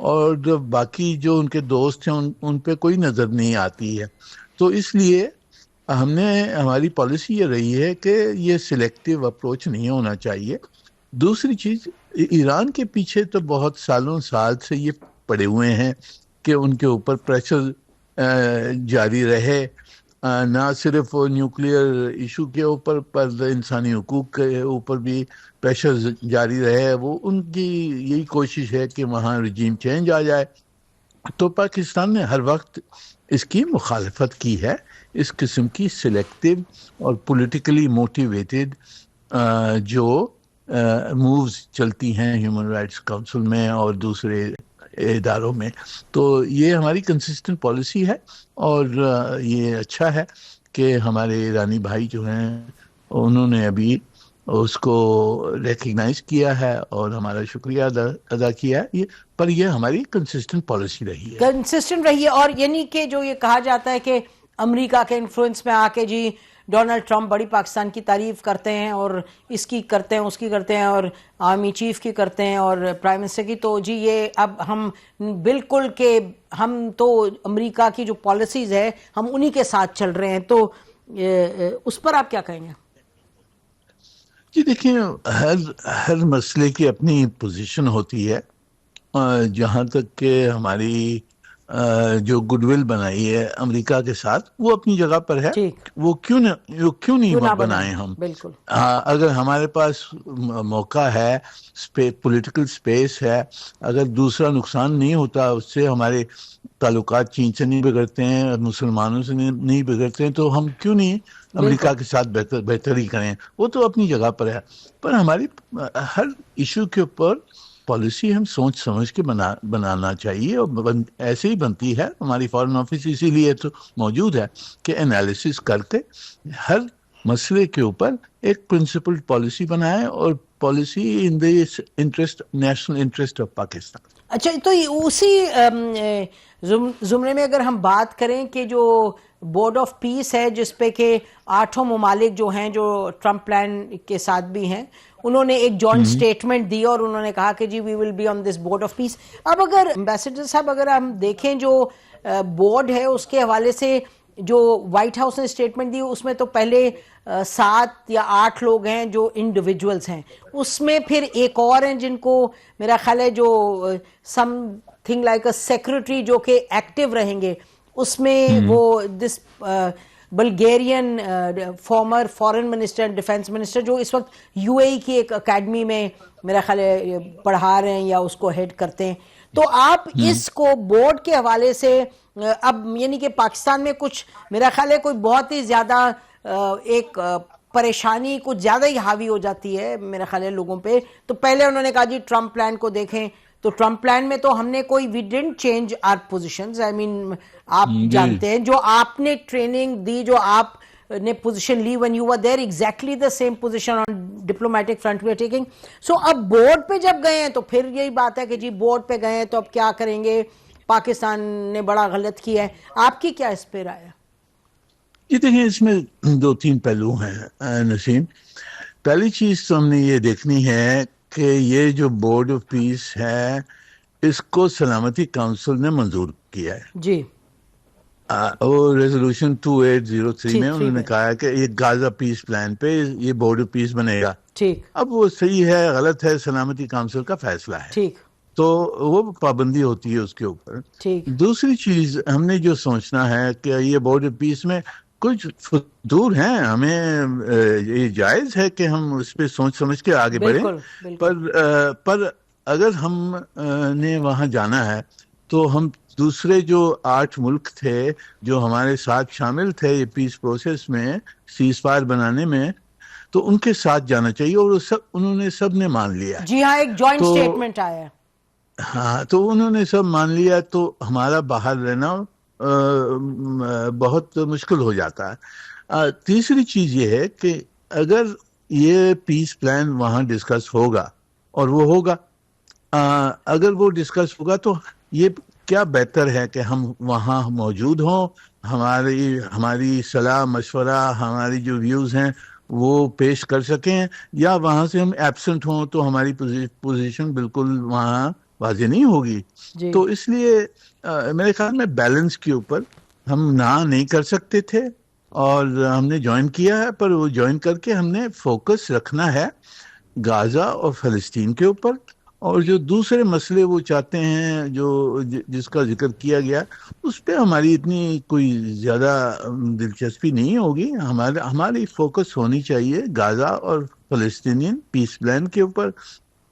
اور باقی جو ان کے دوست ہیں ان پہ کوئی نظر نہیں آتی ہے. تو اس لیے ہماری پالیسی یہ رہی ہے کہ یہ سلیکٹیو اپروچ نہیں ہونا چاہیے. دوسری چیز، ایران کے پیچھے تو بہت سالوں سال سے یہ پڑے ہوئے ہیں کہ ان کے اوپر پریشر جاری رہے، نہ صرف نیوکلیئر ایشو کے اوپر پر انسانی حقوق کے اوپر بھی پریشر جاری رہے. وہ ان کی یہی کوشش ہے کہ وہاں رجیم چینج آ جائے. تو پاکستان نے ہر وقت اس کی مخالفت کی ہے. اس قسم کی سلیکٹیو اور پولیٹیکلی موٹیویٹڈ جو مووز چلتی ہیں ہیومن رائٹس کونسل میں اور دوسرے اداروں میں. تو یہ ہماری کنسسٹنٹ پالیسی ہے، اور یہ اچھا ہے کہ ہمارے ایرانی بھائی جو ہیں انہوں نے ابھی اس کو ریکگنائز کیا ہے اور ہمارا شکریہ ادا کیا ہے. پر یہ ہماری کنسسٹنٹ پالیسی رہی ہے. کنسسٹنٹ رہی ہے. اور یعنی کہ جو یہ کہا جاتا ہے کہ امریکہ کے انفلوئنس میں آ کے جی ڈونلڈ ٹرمپ بڑی پاکستان کی تعریف کرتے ہیں اور اس کی کرتے ہیں اس کی کرتے ہیں اور آرمی چیف کی کرتے ہیں اور پرائم منسٹر کی، تو جی یہ اب ہم بالکل کہ ہم تو امریکہ کی جو پالیسیز ہے ہم انہی کے ساتھ چل رہے ہیں. تو اس پر آپ کیا کہیں گے؟ جی دیکھیں، ہر مسئلے کی اپنی پوزیشن ہوتی ہے. جہاں تک کہ ہماری جو گڈ ول بنائی ہے امریکہ کے ساتھ وہ اپنی جگہ پر ہے. ٹھیک، وہ کیوں نہیں بنائیں ہم. بالکل. اگر ہمارے پاس موقع ہے، پولیٹیکل سپیس ہے، اگر دوسرا نقصان نہیں ہوتا اس سے، ہمارے تعلقات چین سے نہیں بگڑتے ہیں، مسلمانوں سے نہیں بگڑتے ہیں، تو ہم کیوں نہیں امریکہ کے ساتھ بہتری کریں. وہ تو اپنی جگہ پر ہے. پر ہماری ہر ایشو کے اوپر پالیسی ہم سوچ سمجھ کے بنانا چاہیے، اور ایسے ہی بنتی ہے. ہماری فارن آفس اسی لیے تو موجود ہے کہ انالیسس کر کے ہر مسئلے کے اوپر ایک پرنسپل پالیسی بنائے، اور policy in the interest, national interest of Pakistan. اچھا، تو اسی زمرے میں اگر ہم بات کریں کہ جو بورڈ آف پیس ہے جس پہ کہ 8 ممالک جو ہیں جو ٹرمپ پلان کے ساتھ بھی ہیں، انہوں نے ایک جوائنٹ سٹیٹمنٹ دی اور انہوں نے کہا کہ جی we will be on this board of peace. اب اگر امبیسڈر صاحب اگر ہم دیکھیں جو بورڈ ہے اس کے حوالے سے جو وائٹ ہاؤس نے سٹیٹمنٹ دی، اس میں تو پہلے 7 یا 8 لوگ ہیں جو انڈیویجولز ہیں، اس میں پھر ایک اور ہیں جن کو میرا خیال ہے جو something like a secretary جو کہ ایکٹیو رہیں گے، اس میں وہ دس Bulgarian former foreign minister defence minister جو اس وقت یو اے ای کی ایک اکیڈمی میں میرا خیال ہے پڑھا رہے ہیں یا اس کو ہیڈ کرتے ہیں. تو آپ اس کو بورڈ کے حوالے سے اب یعنی کہ پاکستان میں کچھ میرا خیال ہے کوئی بہت ہی زیادہ ایک پریشانی کچھ زیادہ ہی حاوی ہو جاتی ہے میرا خیال ہے لوگوں پہ. تو پہلے انہوں نے کہا جی ٹرمپ پلان کو دیکھیں، تو ٹرمپ پلان میں تو ہم نے کوئی we didn't change our positions. I mean آپ جانتے ہیں جو آپ نے ٹریننگ دی، جو آپ نے پوزیشن لی when you were there, exactly the same position on diplomatic front we are taking. So اب بورڈ پہ جب گئے ہیں تو پھر یہی بات ہے کہ جی بورڈ پہ گئے ہیں تو اب کیا کریں گے، پاکستان نے بڑا غلط کیا ہے. آپ کی کیا اس پہ رائے ہے؟ یہ دیکھیں، اس میں 2-3 پہلو ہیں نسیم. پہلی چیز تو ہم نے یہ دیکھنی ہے کہ یہ جو بورڈ آف پیس ہے اس کو سلامتی کونسل نے منظور کیا ہے. جی، اور ریزولوشن 2803 میں انہوں نے کہا کہ یہ غازہ پیس پلان پہ یہ بورڈ آف پیس بنے گا. ٹھیک. اب وہ صحیح ہے غلط ہے، سلامتی کونسل کا فیصلہ ہے. ٹھیک. تو وہ پابندی ہوتی ہے اس کے اوپر. ٹھیک. دوسری چیز ہم نے جو سوچنا ہے کہ یہ بورڈ آف پیس میں کچھ فطور ہیں، ہمیں یہ جائز ہے کہ ہم اس پہ سوچ سمجھ کے آگے بڑھیں. پر اگر ہم نے وہاں جانا ہے تو ہم دوسرے جو 8 ملک تھے جو ہمارے ساتھ شامل تھے یہ پیس پروسیس میں، سیز فائر بنانے میں، تو ان کے ساتھ جانا چاہیے، اور انہوں نے سب نے مان لیا. جی ہاں، ایک جوائنٹ سٹیٹمنٹ آیا ہے. ہاں، تو انہوں نے سب مان لیا، تو ہمارا باہر رہنا بہت مشکل ہو جاتا ہے. تیسری چیز یہ ہے کہ اگر یہ پیس پلان وہاں ڈسکس ہوگا، اور وہ ہوگا، اگر وہ ڈسکس ہوگا تو یہ کیا بہتر ہے کہ ہم وہاں موجود ہوں، ہماری صلاح مشورہ، ہماری جو ویوز ہیں وہ پیش کر سکیں، یا وہاں سے ہم ایبسنٹ ہوں تو ہماری پوزیشن بالکل وہاں واضح نہیں ہوگی. تو اس لیے میرے خیال میں بیلنس کے اوپر ہم نہیں کر سکتے تھے اور ہم نے جوائن کیا ہے, پر وہ جوائن کر کے ہم نے فوکس رکھنا ہے غازہ اور فلسطین کے اوپر, اور جو دوسرے مسئلے وہ چاہتے ہیں جو جس کا ذکر کیا گیا اس پہ ہماری اتنی کوئی زیادہ دلچسپی نہیں ہوگی. ہماری فوکس ہونی چاہیے غازہ اور فلسطینین پیس پلان کے اوپر,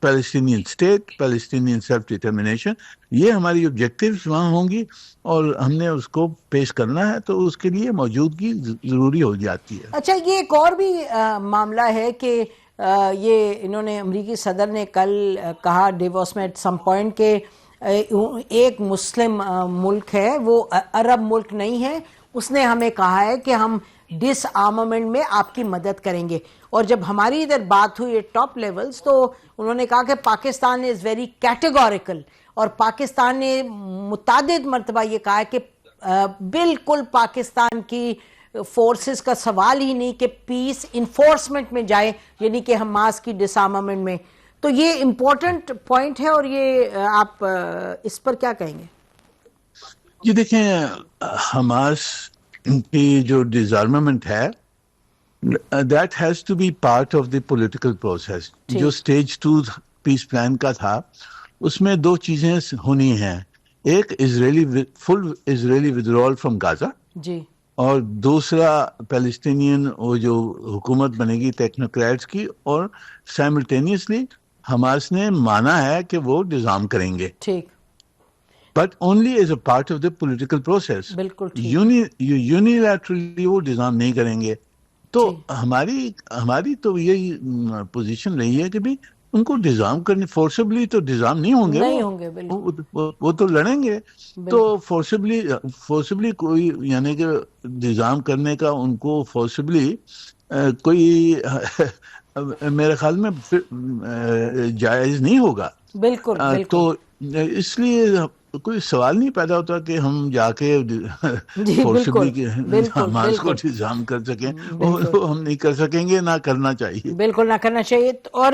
Palestinian state, Palestinian self determination, یہ ہماری آبجیکٹیوز وہاں ہوں گی اور ہم نے اس کو پیش کرنا ہے, تو اس کے لیے موجودگی ضروری ہو جاتی ہے. اچھا, یہ ایک اور بھی معاملہ ہے کہ یہ انہوں نے امریکی صدر نے کل کہا ڈیووس میں ایٹ سم پوائنٹ کہ ایک مسلم ملک ہے, وہ عرب ملک نہیں ہے, اس نے ہمیں کہا ہے کہ ہم ڈس آرمامنٹ میں آپ کی مدد کریں گے. اور جب ہماری ادھر بات ہوئی ٹاپ لیولز تو انہوں نے کہا کہ پاکستان از ویری کیٹیگوریکل, اور پاکستان نے متعدد مرتبہ یہ کہا ہے کہ بالکل پاکستان کی فورسز کا سوال ہی نہیں کہ پیس انفورسمنٹ میں جائے, یعنی کہ حماس کی ڈس آرمامنٹ میں. تو یہ امپورٹنٹ پوائنٹ ہے, اور یہ آپ اس پر کیا کہیں گے؟ یہ دیکھیں, حماس کی جو ڈس آرمامنٹ ہے that has to be part of the political process. جو stage 2 پیس پلان کا تھا اس میں دو چیزیں ہونی ہیں, ایک فل اسرائیلی withdrawal from غازہ جی, اور دوسرا پیلسٹینین وہ جو حکومت بنے گی ٹیکنوکریٹس کی, اور سائملٹینیسلی حماس نے مانا ہے کہ وہ ڈیزارم کریں گے, ٹھیک, but only as a part of the political process. بالکل یونیلیٹرلی وہ ڈیزارم نہیں کریں گے. تو ہماری تو یہی پوزیشن رہی ہے کہ بھی ان کو ڈیزارم کرنے, فورسبلی تو ڈیزارم نہیں ہوں گے, وہ تو لڑیں گے. تو فورسبلی کوئی یعنی کہ ڈیزارم کرنے کا ان کو فورسبلی کوئی میرے خیال میں جائز نہیں ہوگا. بالکل. تو اس لیے کوئی سوال نہیں پیدا ہوتا کہ ہم جا کے فورسبلی حماس کو ڈیزارم کر سکیں, وہ ہم نہیں کر سکیں گے, نہ کرنا چاہیے, بالکل نہ کرنا چاہیے. اور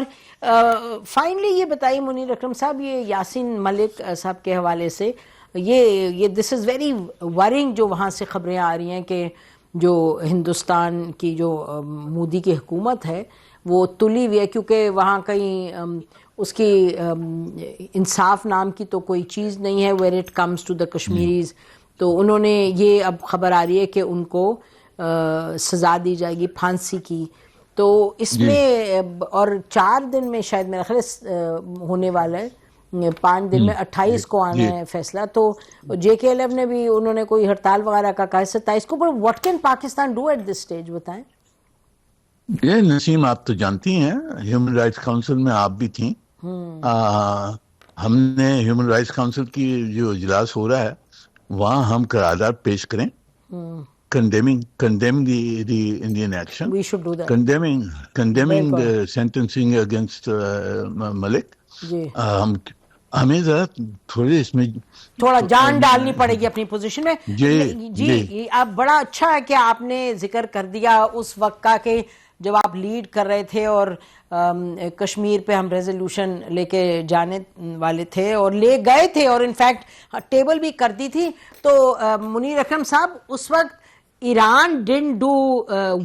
فائنلی یہ بتائیے منیر اکرم صاحب, یہ یاسین ملک صاحب کے حوالے سے یہ دس از ویری ورنگ جو وہاں سے خبریں آ رہی ہیں کہ جو ہندوستان کی جو مودی کی حکومت ہے وہ تلی ہوئی ہے, کیونکہ وہاں کہیں اس کی انصاف نام کی تو کوئی چیز نہیں ہے where it comes to the Kashmiris. تو انہوں نے یہ اب خبر آ رہی ہے کہ ان کو سزا دی جائے گی پھانسی کی. تو اس میں اور 4 دن میں شاید میرا خیال ہونے والا ہے, 5 دن میں 28 کو آنا ہے فیصلہ. تو جے کے ایل ایف نے بھی انہوں نے کوئی ہڑتال وغیرہ کا کہا 27 کو. پر what can Pakistan do at this stage, بتائیں. یہ نسیم آپ تو جانتی ہیں ہیومن رائٹس کاؤنسل میں آپ بھی تھیں. ہم نے ہیومن رائٹس کاؤنسل کی جو اجلاس ہو رہا ہے وہاں ہم قرارداد پیش کریں condemning the Indian action. We should do that. Condemning the sentencing against Malik. ہمیں ذرا تھوڑا جان ڈالنی پڑے گی اپنی پوزیشن میں. جی اب بڑا اچھا ہے کہ آپ نے ذکر کر دیا اس وقت کا کہ جب آپ لیڈ کر رہے تھے اور کشمیر پہ ہم ریزولوشن لے کے جانے والے تھے اور لے گئے تھے, اور انفیکٹ ٹیبل بھی کر دی تھی. تو منیر اکرم صاحب اس وقت Iran didn't do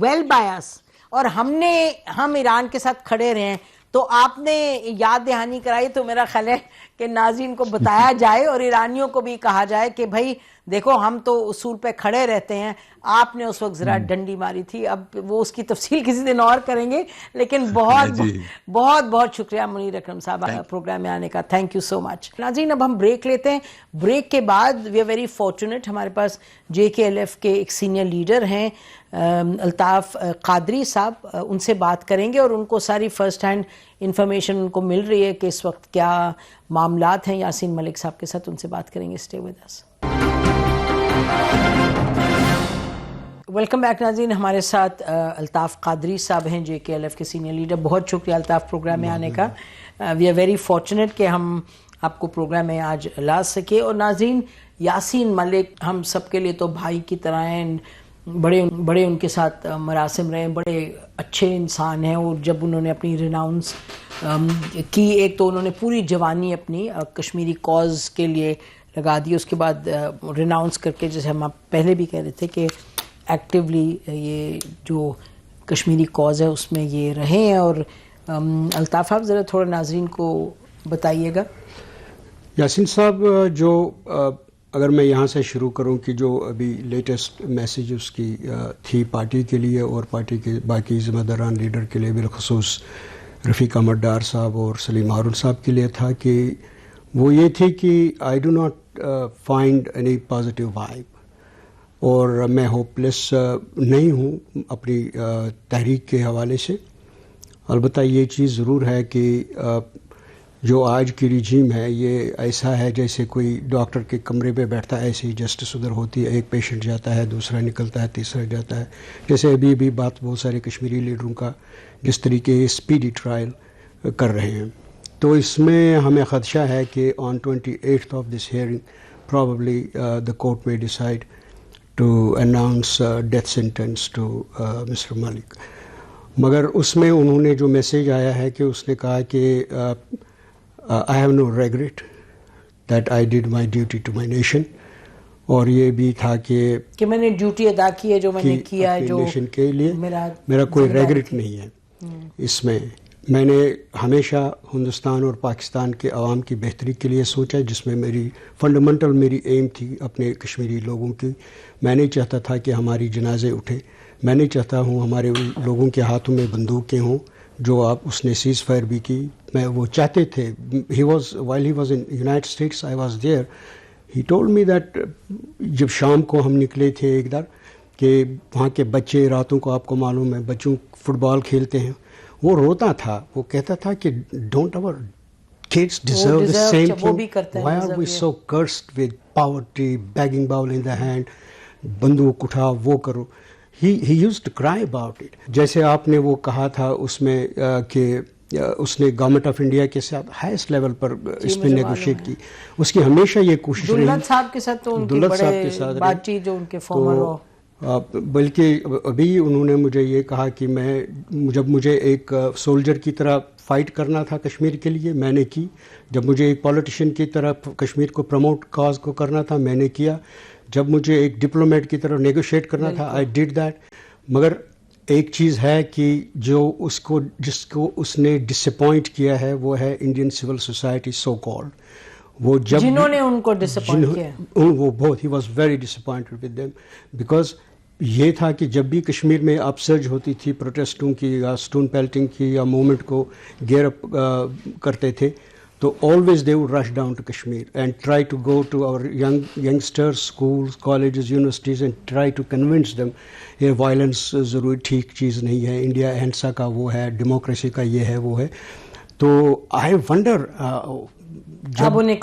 well by us, اور ہم ایران کے ساتھ کھڑے رہے ہیں. تو آپ نے یاد دہانی کرائی, تو میرا خیال ہے کہ ناظرین کو بتایا جائے اور ایرانیوں کو بھی کہا جائے کہ بھائی دیکھو ہم تو اصول پہ کھڑے رہتے ہیں, آپ نے اس وقت ذرا ڈنڈی ماری تھی. اب وہ اس کی تفصیل کسی دن اور کریں گے, لیکن بہت بہت بہت شکریہ منیر اکرم صاحب پروگرام میں آنے کا. تھینک یو سو مچ. ناظرین اب ہم بریک لیتے ہیں. بریک کے بعد وی آر ویری فارچونیٹ, ہمارے پاس جے کے ایل ایف کے ایک سینئر لیڈر ہیں الطاف قادری صاحب, ان سے بات کریں گے اور ان کو ساری فرسٹ ہینڈ انفارمیشن ان کو مل رہی ہے کہ اس وقت کیا معاملات ہیں یاسین ملک صاحب کے ساتھ. ان سے بات کریں گے. Stay with us. Welcome back ناظرین, ہمارے ساتھ الطاف قادری صاحب ہیں جے کے ایل ایف کے سینئر لیڈر. بہت شکریہ الطاف پروگرام میں آنے کا. وی آر ویری فارچونیٹ کہ ہم آپ کو پروگرام میں آج لا سکے. اور ناظرین یاسین ملک ہم سب کے لیے تو بھائی کی طرح ہیں, بڑے ان کے ساتھ مراسم رہے, بڑے اچھے انسان ہیں. اور جب انہوں نے اپنی ریناؤنس کی ایک تو انہوں نے پوری جوانی اپنی کشمیری کاز کے لیے لگا دی, اس کے بعد ریناؤنس کر کے, جیسے ہم آپ پہلے بھی کہہ رہے تھے کہ ایکٹیولی یہ جو کشمیری کاز ہے اس میں یہ رہے ہیں. اور الطاف آپ ذرا تھوڑا ناظرین کو بتائیے گا. یاسین صاحب, جو اگر میں یہاں سے شروع کروں کہ جو ابھی لیٹسٹ میسیج اس کی تھی پارٹی کے لیے اور پارٹی کے باقی ذمہ داران لیڈر کے لیے, بالخصوص رفیق احمد ڈار صاحب اور سلیم ہارون صاحب کے لیے تھا, کہ وہ یہ تھی کہ I do not find any positive vibe, اور میں ہوپلیس نہیں ہوں اپنی تحریک کے حوالے سے. البتہ یہ چیز ضرور ہے کہ جو آج کی رجیم ہے یہ ایسا ہے جیسے کوئی ڈاکٹر کے کمرے پہ بیٹھتا ہے, ایسے ہی جسٹس ادھر ہوتی ہے, ایک پیشنٹ جاتا ہے, دوسرا نکلتا ہے, تیسرا جاتا ہے. جیسے ابھی بھی بات بہت سارے کشمیری لیڈروں کا جس طریقے اسپیڈی ٹرائل کر رہے ہیں, تو اس میں ہمیں خدشہ ہے کہ آن 28th of this hearing probably the court may decide to announce death sentence to Mr. Malik. مگر اس میں انہوں نے جو میسیج آیا ہے کہ اس نے کہا کہ I have no regret that I did my duty to my nation, اور یہ بھی تھا کہ میں نے ڈیوٹی ادا کی ہے جو میں نے کیا ہے, جو نیشن کے لیے میرا کوئی ریگریٹ نہیں ہے اس میں. میں نے ہمیشہ ہندوستان اور پاکستان کے عوام کی بہتری کے لیے سوچا, جس میں میری فنڈامنٹل میری ایم تھی اپنے کشمیری لوگوں کی. میں نہیں چاہتا تھا کہ ہماری جنازے اٹھے, میں نہیں چاہتا ہوں ہمارے لوگوں کے ہاتھوں میں بندوقیں ہوں, جو آپ اس نے سیز فائر بھی کی. میں وہ چاہتے تھے. while he was in United States, I was there. He told me that جب شام کو ہم نکلے تھے ایک دار, کہ وہاں کے بچے راتوں کو آپ کو معلوم ہے بچوں فٹ بال کھیلتے ہیں, وہ روتا تھا. وہ کہتا تھا کہ don't our kids deserve the same thing? Why are we so cursed with poverty, begging bowl in the hand, بندوق اٹھاؤ, وہ کرو. He used to cry about it. جیسے آپ نے وہ کہا تھا اس میں کہ اس نے گورنمنٹ آف انڈیا کے ساتھ ہائیسٹ لیول پر اس پہ نیگوشیٹ کی. اس کی ہمیشہ یہ کوشش رہی. دولت صاحب کے ساتھ تو ان کی بڑے بات چیت جو ان کے فارمر ہو, بلکہ ابھی انہوں نے مجھے یہ کہا کہ جب مجھے ایک سولجر کی طرح فائٹ کرنا تھا کشمیر کے لیے, میں نے کی. جب مجھے ایک پولیٹیشین کی طرح کشمیر کو پروموٹ کاز کو کرنا تھا, میں نے کیا. جب مجھے ایک ڈپلومیٹ کی طرح نیگوشیٹ کرنا تھا, آئی ڈیڈ دیٹ. مگر ایک چیز ہے کہ جس کو اس نے ڈس اپوائنٹ کیا ہے وہ ہے Indian civil society so called. وہ جنہوں نے ان کو ڈس اپوائنٹ کیا, وہ بہت ہی was very disappointed with them, because یہ تھا کہ جب بھی کشمیر میں اپ سرج ہوتی تھی پروٹیسٹوں کی یا اسٹون پیلٹنگ کی یا موومنٹ کو گیئر اپ کرتے تھے, تو always they would rush down to Kashmir and try to go to our youngsters, schools, colleges, universities and try to convince them یہ violence ضروری ٹھیک چیز نہیں ہے, انڈیا اہنسا کا وہ ہے, ڈیموکریسی کا یہ ہے وہ ہے. تو I wonder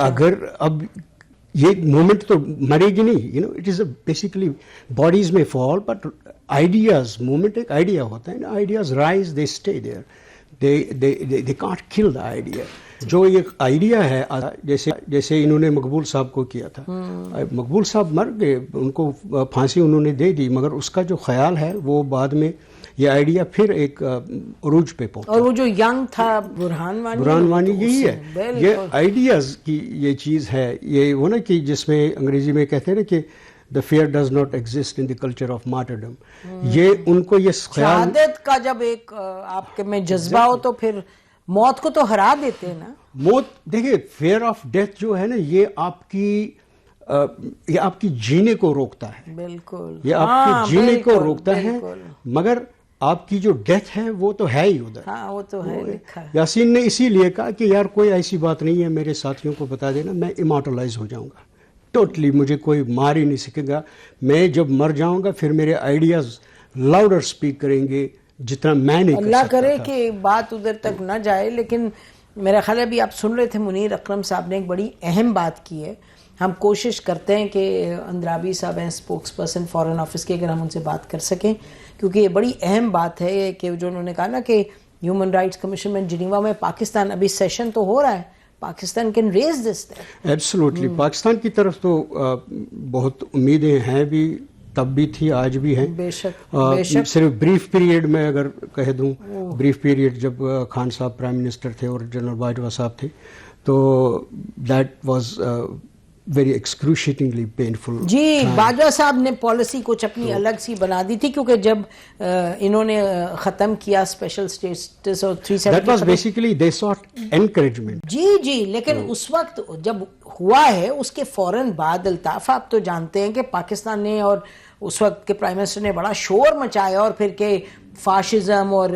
اگر اب یہ مومنٹ تو مرے گی نہیں, it is basically bodies may fall but ideas, moment ایک آئیڈیا ہوتا ہے, ideas rise, they stay there, they can't kill the idea. جو ایک آئیڈیا ہے, جیسے انہوں نے مقبول صاحب کو کیا تھا, مقبول صاحب مر گئے, ان کو پھانسی انہوں نے دے دی, مگر اس کا جو خیال ہے وہ بعد میں یہ آئیڈیا پھر ایک عروج پہ پہنچا. اور وہ جو ینگ تھا برہان وانی یہی ہے, یہ آئیڈیاز کی یہ چیز ہے. یہ وہ نا کہ جس میں انگریزی میں کہتے ہیں نا کہ the fear does not exist in the culture of martyrdom. یہ ان کو یہ خیال, شہادت کا جب ایک آپ کے میں جذبہ ہو تو پھر موت کو تو ہرا دیتے ہیں نا. موت دیکھیے, فیئر آف ڈیتھ جو ہے نا, یہ آپ کی جینے کو روکتا ہے. بالکل, یہ آپ کی جینے کو روکتا ہے, مگر آپ کی جو ڈیتھ ہے وہ تو ہے ہی ادھر. ہاں وہ تو ہے لکھا ہے. یاسین نے اسی لیے کہا کہ یار کوئی ایسی بات نہیں ہے, میرے ساتھیوں کو بتا دینا, میں امارٹلائز ہو جاؤں گا ٹوٹلی, مجھے کوئی مار ہی نہیں سکے گا. میں جب مر جاؤں گا پھر میرے آئیڈیاز لاؤڈر سپیک کریں گے جتنا میں نے. اللہ کرے کہ بات ادھر تک نہ جائے. لیکن میرا خیال ہے ابھی آپ سن رہے تھے منیر اکرم صاحب نے ایک بڑی اہم بات کی ہے. ہم کوشش کرتے ہیں کہ اندرابی صاحب ہیں اسپوکس پرسن فارن آفس کے, اگر ہم ان سے بات کر سکیں, کیونکہ یہ بڑی اہم بات ہے کہ جو انہوں نے کہا نا کہ ہیومن رائٹس کمیشن میں جنیوا میں پاکستان, ابھی سیشن تو ہو رہا ہے, Pakistan can raise this. Absolutely, Pakistan کی طرف تو بہت امیدیں ہیں بھی, تب بھی تھی، آج بھی ہیں. بے شک صرف بریف پیریڈ میں اگر کہہ دوں، بریف پیریڈ جب خان صاحب پرائم منسٹر تھے اور جنرل باجوہ صاحب تھے، تو دیٹ واز ویری ایکسکروشیٹنگلی پینفل. جی باجوہ صاحب نے پالیسی کچھ اپنی الگ سی بنا دی تھی، کیونکہ جب انہوں نے ختم کیا اسپیشل اسٹیٹس اور 370 that was basically they sought encouragement. جی لیکن اس وقت جب ہوا ہے اس کے فوراً بعد الطاف آپ تو جانتے ہیں کہ پاکستان نے اور اس وقت کے پرائم منسٹر نے بڑا شور مچایا، اور پھر کہ فاشزم اور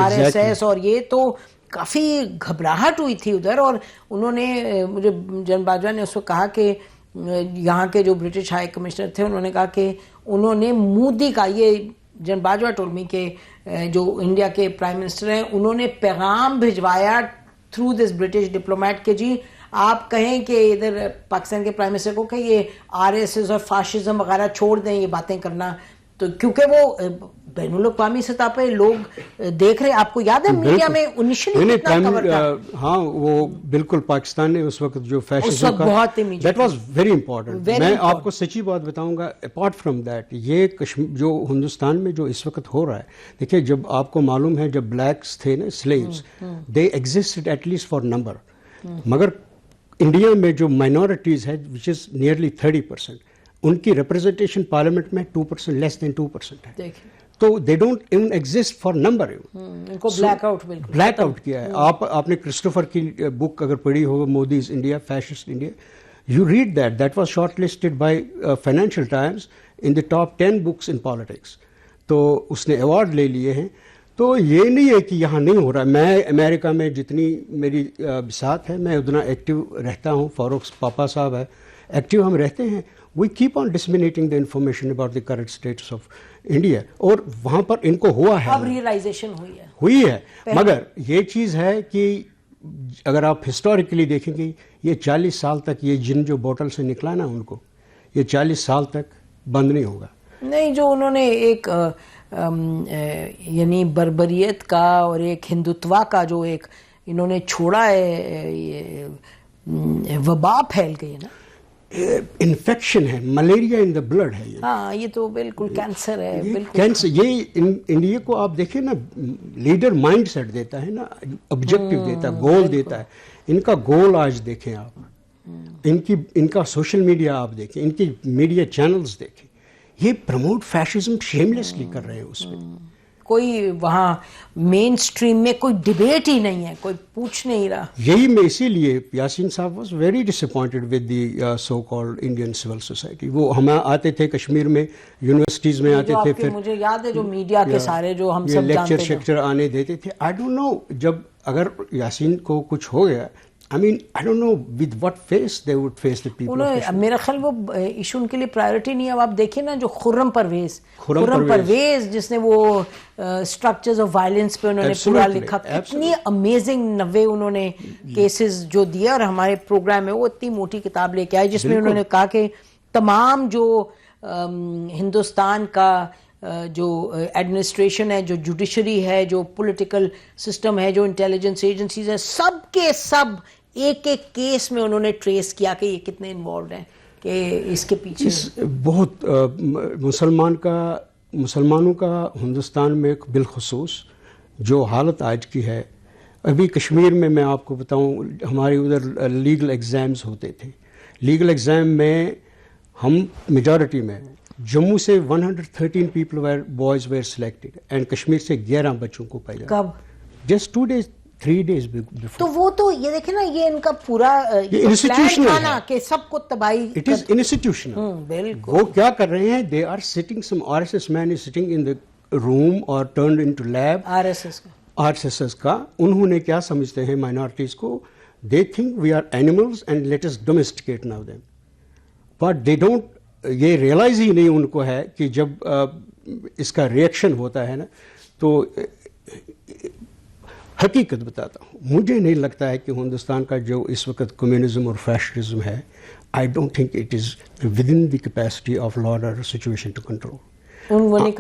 RSS اور یہ تو کافی گھبراہٹ ہوئی تھی ادھر. اور انہوں نے مجھے جنرل باجوہ نے اس وقت کہا کہ یہاں کے جو برٹش ہائی کمشنر تھے انہوں نے کہا کہ انہوں نے مودی کا، یہ جنرل باجوہ ٹولڈ می کہ جو انڈیا کے پرائم منسٹر ہیں انہوں نے پیغام بھجوایا تھرو دس برٹش ڈپلومیٹ کہ جی آپ کہیں کہ ادھر پاکستان کے پرائم منسٹر کو کہ یہ RSS اور فاشزم وغیرہ چھوڑ دیں یہ باتیں کرنا. تو کیونکہ وہ بین الاقوامی سطح پہ لوگ دیکھ رہے، آپ کو یاد ہے میڈیا میں انیشلی کتنا کور تھا. ہاں وہ بالکل پاکستان نے اس وقت جو فیشزم کا، دیٹ واز ویری امپورٹنٹ. میں آپ کو سچی بات بتاؤں گا، اپارٹ فرام دیٹ یہ جو ہندوستان میں جو اس وقت ہو رہا ہے، دیکھیے جب آپ کو معلوم ہے جب بلیکس تھے نا، slaves, they existed at least for number, مگر انڈیا میں جو مائنورٹیز ہے وچ از نیئرلی 30%، ان کی ریپرزنٹیشن پارلیمنٹ میں 2%، لیس دین 2% ہے. تو they don't even exist for number. ان کو بلیک آؤٹ کیا ہے. آپ نے کرسٹوفر کی بک اگر پڑھی ہو، Modi's India, fascist India, you read that was short listed by Financial Times in the top 10 books in politics. تو اس نے ایوارڈ لے لیے ہیں. تو یہ نہیں ہے کہ یہاں نہیں ہو رہا. میں امریکہ میں جتنی میری بساط ہے میں اتنا ایکٹیو رہتا ہوں. فاروق پاپا صاحب ہے، ایکٹیو ہم رہتے ہیں. We keep on disseminating the information about the current status of India. اور وہاں پر ان کو ہوا ہے، اب ریئلائزیشن ہوئی ہے. مگر یہ چیز ہے کہ اگر آپ ہسٹوریکلی دیکھیں گے، یہ 40 سال تک یہ جن جو بوٹل سے نکلا نا ان کو، یہ 40 سال تک بند نہیں ہوگا. نہیں، جو انہوں نے ایک یعنی بربریت کا اور ایک ہندوتوا کا جو ایک انہوں نے چھوڑا ہے، وبا پھیل گئی ہے نا، انفیکشن ہے، ملیریا ان دا بلڈ ہے. ہاں یہ تو بالکل کینسر ہے. بالکل کینسر. یہ انڈیا کو آپ دیکھیں نا، لیڈر مائنڈ سیٹ دیتا ہے نا، آبجیکٹو دیتا ہے، گول دیتا ہے. ان کا گول آج دیکھیں آپ، ان کا سوشل میڈیا آپ دیکھیں، ان کی میڈیا چینلز دیکھیں، یہ پروموٹ فیشزم شیملیسلی کر رہے ہیں. اس میں کوئی وہاں مین سٹریم میں کوئی ڈیبیٹ ہی نہیں ہے، کوئی پوچھ نہیں رہا. یہی میں اسی لیے Yasin sahab was very disappointed with the so called Indian civil society. وہ ہم آتے تھے کشمیر میں، یونیورسٹیز میں آتے تھے، پھر مجھے یاد ہے جو میڈیا کے سارے جو ہم سب جانتے ہیں لیکچر آنے دیتے تھے. آئی ڈونٹ نو جب اگر یاسین کو کچھ ہو گیا، I mean, I don't know with what face they would face the people. میرا خیال وہ ایشو ان کے لیے پرائیورٹی نہیں ہے. اب آپ دیکھیں نا جو خرم پرویز جس نے وہ اسٹرکچرز آف وائلنس پہ انہوں نے پورا لکھا، اتنی امیزنگ 90 انہوں نے کیسز جو دیا، اور ہمارے پروگرام میں وہ اتنی موٹی کتاب لے کے آئے جس میں انہوں نے کہا کہ تمام جو ہندوستان کا جو ایڈمنسٹریشن ہے، جو جوڈیشری ہے، جو پولیٹیکل سسٹم ہے، جو انٹیلیجنس ایجنسیز ہیں، سب کے سب ایک ایک کیس میں انہوں نے ٹریس کیا کہ یہ کتنے انوالوڈ ہیں، کہ اس کے پیچھے بہت مسلمانوں کا ہندوستان میں بالخصوص جو حالت آج کی ہے. ابھی کشمیر میں آپ کو بتاؤں، ہمارے ادھر لیگل ایگزامز ہوتے تھے. لیگل ایگزام میں ہم میجورٹی میں جموں سے 113 people boys where selected and Kashmir سے 11 بچوں کو پایا. کب؟ Just 2 days 3 days before. تو وہ تو یہ دیکھیں نا، یہ ان کا پورا انسٹیٹیوشنل ہے کہ سب کو تباہی. It is institutional. وہ کیا کر رہے ہیں؟ They are sitting, some RSS man is sitting in the room اور ٹرنڈ انٹو لیب. RSS کا انہوں نے کیا سمجھتے ہیں مائنورٹیز کو؟ They think we are animals and let us domesticate now them. But they don't, یہ ریئلائز ہی نہیں ان کو ہے کہ جب اس کا ریئیکشن ہوتا ہے نا، تو حقیقت بتاتا ہوں، مجھے نہیں لگتا ہے کہ ہندوستان کا جو اس وقت کمیونزم اور فیشنزم ہے، I don't think it is with in the capacity of law and order situation to control. وہ نہیں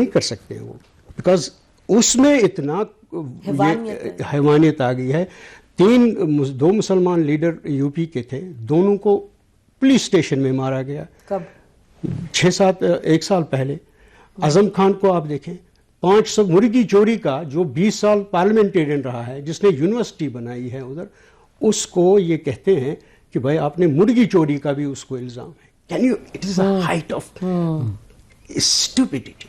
کر سکتے وہ، بیکاز اس میں اتنا حیوانیت آ گئی ہے. 2 مسلمان لیڈر UP کے تھے، دونوں کو پولیس اسٹیشن میں مارا گیا. کب؟ ایک سال پہلے اعظم خان کو آپ دیکھیں، 500 مرغی چوری کا، جو 20 سال پارلیمنٹیرین رہا ہے، جس نے یونیورسٹی بنائی ہے ادھر، اس کو یہ کہتے ہیں کہ بھائی آپ نے مرغی چوری کا بھی اس کو الزام ہے. Can you, it is a height of اسٹوپڈیٹی.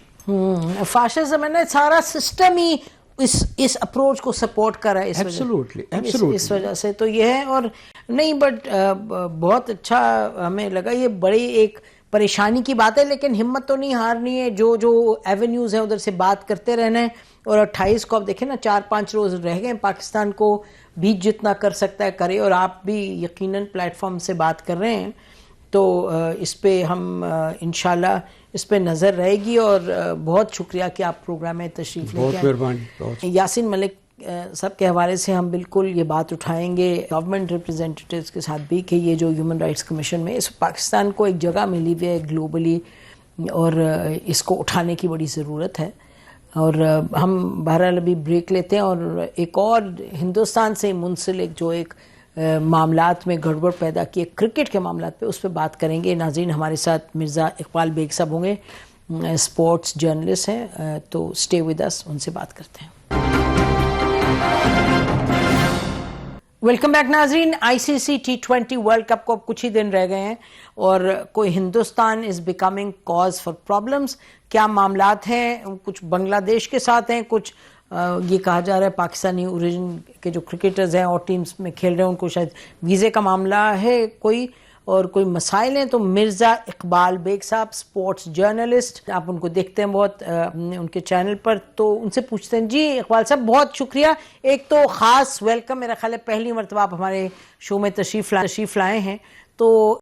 Fascism ہے نا، سارا سسٹم ہی اس اپروچ کو سپورٹ کر رہا ہے اس وجہ سے. تو یہ ہے. اور نہیں، بٹ بہت اچھا ہمیں لگا، یہ بڑی ایک پریشانی کی بات ہے، لیکن ہمت تو نہیں ہارنی ہے. جو ایونیوز ہیں ادھر سے بات کرتے رہنا ہے. اور 28 کو اب دیکھیں نا، 4-5 روز رہ گئے، پاکستان کو بھی جتنا کر سکتا ہے کرے. اور آپ بھی یقیناً پلیٹ فارم سے بات کر رہے ہیں، تو اس پہ ہم انشاءاللہ اس پہ نظر رہے گی. اور بہت شکریہ کہ آپ پروگرام میں تشریف لے کے بہت مہربانی. یاسین ملک صاحب کے حوالے سے ہم بالکل یہ بات اٹھائیں گے گورنمنٹ ریپرزینٹیوز کے ساتھ بھی، کہ یہ جو ہیومن رائٹس کمیشن میں اس پاکستان کو ایک جگہ ملی ہوئی ہے گلوبلی، اور اس کو اٹھانے کی بڑی ضرورت ہے. اور ہم بہرحال ابھی بریک لیتے ہیں، اور ایک اور ہندوستان سے منسلک جو ایک معاملات میں گڑبڑ پیدا کی کرکٹ کے معاملات پہ، اس پہ بات کریں گے. ناظرین، ہمارے ساتھ مرزا اقبال بیگ صاحب ہوں گے، اسپورٹس جرنلسٹ ہیں، تو اسٹے ود اس، ان سے بات کرتے ہیں. ویلکم بیک ناظرین. ICC T20 ورلڈ کپ کو اب کچھ ہی دن رہ گئے ہیں، اور کوئی Hindustan is becoming cause for problems. کیا معاملات ہیں؟ کچھ بنگلہ دیش کے ساتھ ہیں، کچھ یہ کہا جا رہا ہے پاکستانی اوریجن کے جو کرکٹرز ہیں اور ٹیمز میں کھیل رہے ہیں ان کو شاید ویزے کا معاملہ ہے کوئی، اور کوئی مسائل ہیں. تو مرزا اقبال بیگ صاحب، سپورٹس جرنلسٹ، آپ ان کو دیکھتے ہیں بہت ان کے چینل پر، تو ان سے پوچھتے ہیں. جی اقبال صاحب، بہت شکریہ. ایک تو خاص ویلکم، میرا خیال ہے پہلی مرتبہ آپ ہمارے شو میں تشریف لائے ہیں. تو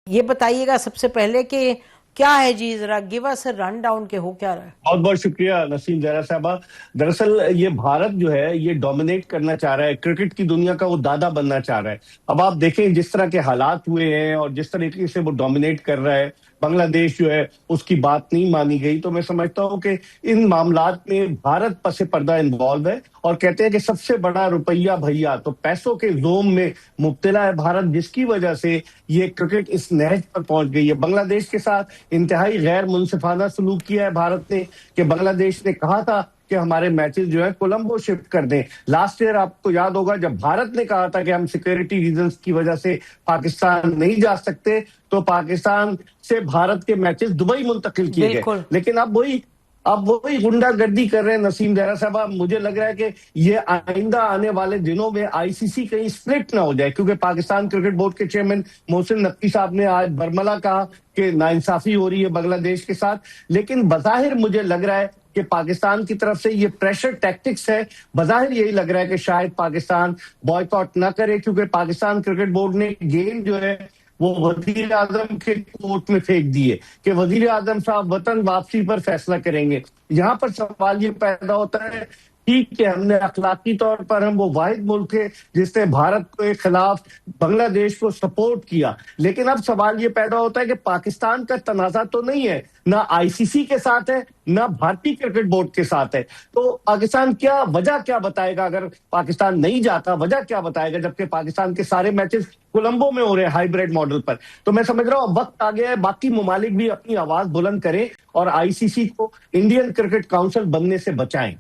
یہ بتائیے گا سب سے پہلے کہ کیا ہے جی، ذرا گیو اس اے رن ڈاؤن کہ ہو کیا رہا ہے. بہت بہت شکریہ نسیم زہرا صاحبہ. دراصل یہ بھارت جو ہے یہ ڈومینیٹ کرنا چاہ رہا ہے، کرکٹ کی دنیا کا وہ دادا بننا چاہ رہا ہے. اب آپ دیکھیں جس طرح کے حالات ہوئے ہیں اور جس طریقے سے وہ ڈومینیٹ کر رہا ہے، بنگلہ دیش جو ہے اس کی بات نہیں مانی گئی. تو میں سمجھتا ہوں کہ ان معاملات میں بھارت پس پردہ انوالو ہے، اور کہتے ہیں کہ سب سے بڑا روپیہ بھیا، تو پیسوں کے زوم میں مبتلا ہے بھارت، جس کی وجہ سے یہ کرکٹ اس نہج پر پہنچ گئی ہے. بنگلہ دیش کے ساتھ انتہائی غیر منصفانہ سلوک کیا ہے بھارت نے، کہ بنگلہ دیش نے کہا تھا کہ ہمارے میچز جو ہے کولمبو شفٹ کر دیں. لاسٹ ایئر آپ کو یاد ہوگا جب بھارت نے کہا تھا کہ ہم سیکیورٹی ریزنز کی وجہ سے پاکستان نہیں جا سکتے، تو پاکستان سے بھارت کے میچز دبئی منتقل کیے گئے. لیکن اب وہی غنڈہ گردی کر رہے ہیں نسیم زہرا صاحبہ. مجھے لگ رہا ہے کہ یہ آئندہ آنے والے دنوں میں ICC کہیں سپلٹ نہ ہو جائے، کیونکہ پاکستان کرکٹ بورڈ کے چیئرمین محسن نقوی صاحب نے آج برملا کہا کہ ناانصافی ہو رہی ہے بنگلہ دیش کے ساتھ. لیکن بظاہر مجھے لگ رہا ہے کہ پاکستان کی طرف سے یہ پریشر ٹیکٹکس ہے. بظاہر یہی لگ رہا ہے کہ شاید پاکستان بوائیکاٹ نہ کرے، کیونکہ پاکستان کرکٹ بورڈ نے گیم جو ہے وہ وزیر اعظم کے کورٹ میں پھینک دیے کہ وزیر اعظم صاحب وطن واپسی پر فیصلہ کریں گے. یہاں پر سوال یہ پیدا ہوتا ہے، ٹھیک ہے ہم نے اخلاقی طور پر ہم وہ واحد ملک ہے جس نے بھارت کے خلاف بنگلہ دیش کو سپورٹ کیا، لیکن اب سوال یہ پیدا ہوتا ہے کہ پاکستان کا تنازع تو نہیں ہے، نہ ICC کے ساتھ ہے نہ بھارتی کرکٹ بورڈ کے ساتھ ہے. تو پاکستان وجہ کیا بتائے گا اگر پاکستان نہیں جاتا؟ وجہ کیا بتائے گا جبکہ پاکستان کے سارے میچز کولمبو میں ہو رہے ہیں ہائیبریڈ ماڈل پر؟ تو میں سمجھ رہا ہوں اب وقت آ گیا ہے باقی ممالک بھی اپنی آواز بلند کریں اور ICC کو انڈین کرکٹ کاؤنسل بننے سے بچائیں.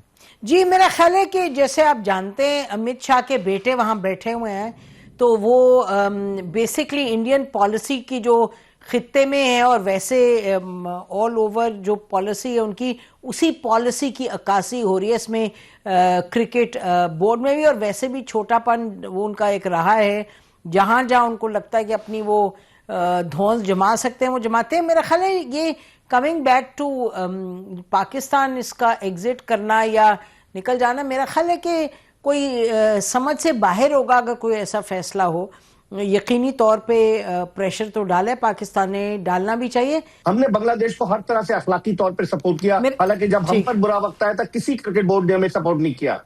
جی میرا خیال ہے کہ جیسے آپ جانتے ہیں امت شاہ کے بیٹے وہاں بیٹھے ہوئے ہیں، تو وہ بیسکلی انڈین پالیسی کی جو خطے میں ہے اور ویسے آل اوور جو پالیسی ہے ان کی، اسی پالیسی کی عکاسی ہو رہی ہے اس میں کرکٹ بورڈ میں بھی، اور ویسے بھی چھوٹا پن وہ ان کا ایک رہا ہے. جہاں جہاں ان کو لگتا ہے کہ اپنی وہ دھونس جما سکتے ہیں وہ جماتے ہیں. میرا خیال ہے یہ کمنگ بیک ٹو پاکستان، اس کا ایگزٹ کرنا یا نکل جانا، میرا خیال ہے کہ کوئی سمجھ سے باہر ہوگا اگر کوئی ایسا فیصلہ ہو. یقینی طور پہ پریشر تو ڈالا ہے پاکستان نے، ڈالنا بھی چاہیے. ہم نے بنگلہ دیش کو ہر طرح سے اخلاقی طور پر سپورٹ کیا، حالانکہ جب ہم پر برا وقت آیا تھا کسی کرکٹ بورڈ نے ہمیں سپورٹ نہیں کیا.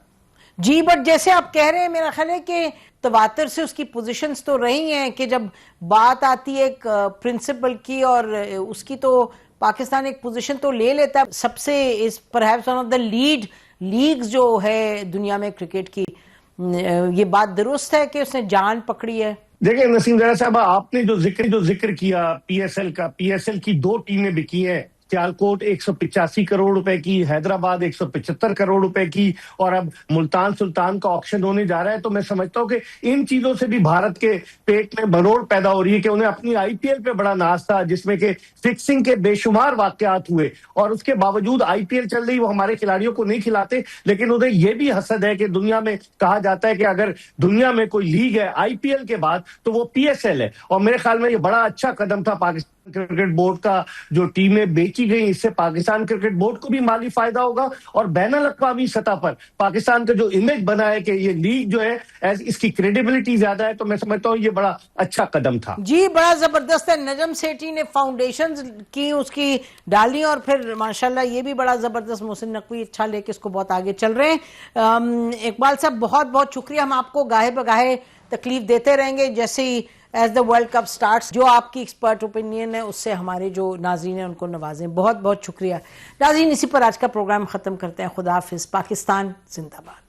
جی بٹ جیسے آپ کہہ رہے ہیں میرا خیال ہے کہ تواتر سے اس کی پوزیشنز تو رہی ہیں کہ جب بات آتی ہے ایک پرنسپل کی، اور اس کی تو پاکستان ایک پوزیشن تو لے لیتا ہے. سب سے اس perhaps one of the lead leagues جو ہے دنیا میں کرکٹ کی، یہ بات درست ہے کہ اس نے جان پکڑی ہے؟ دیکھیں نسیم زرہ صاحبہ، آپ نے جو ذکر کیا پی ایس ایل کی 2 ٹیمیں بکی ہیں، سیالکوٹ 185 کروڑ روپے کی، حیدرآباد 175 کروڑ روپے کی، اور اب ملتان سلطان کا آکشن ہونے جا رہا ہے. تو میں سمجھتا ہوں کہ ان چیزوں سے بھی بھارت کے پیٹ میں مروڑ پیدا ہو رہی ہے کہ انہیں اپنی آئی پی ایل پہ بڑا ناز تھا، جس میں کہ فکسنگ کے بے شمار واقعات ہوئے، اور اس کے باوجود آئی پی ایل چل رہی، وہ ہمارے کھلاڑیوں کو نہیں کھلاتے. لیکن انہیں یہ بھی حسد ہے کہ دنیا میں کہا جاتا ہے کہ اگر دنیا میں کوئی لیگ ہے آئی پی ایل کے بعد تو وہ پی ایس ایل ہے. اور میرے خیال میں یہ بڑا اچھا قدم تھا پاکستان کرکٹ بورڈ کا، جو ٹیمیں بیچی گئی، اس سے پاکستان کرکٹ بورڈ کو بھی مالی فائدہ ہوگا، اور بین الاقوامی سطح پر پاکستان کا جو امیج بنا ہے کہ یہ لیگ جو ہے اس کی کریڈیبلٹی زیادہ ہے، تو میں سمجھتا ہوں یہ بڑا اچھا قدم تھا. جی بڑا زبردست ہے. نجم سیٹھی نے فاؤنڈیشن کی اس کی ڈالی، اور پھر ماشاءاللہ یہ بھی بڑا زبردست. محسن نقوی اچھا لے کے اس کو بہت آگے چل رہے ہیں. اقبال صاحب بہت بہت شکریہ. ہم آپ کو گاہے بگاہے تکلیف دیتے رہیں گے جیسے ہی as the world cup starts. جو آپ کی ایکسپرٹ اوپینین ہے اس سے ہمارے جو ناظرین ہیں ان کو نوازیں. بہت بہت شکریہ ناظرین. اسی پر آج کا پروگرام ختم کرتے ہیں. خدا حافظ. پاکستان زندہ باد.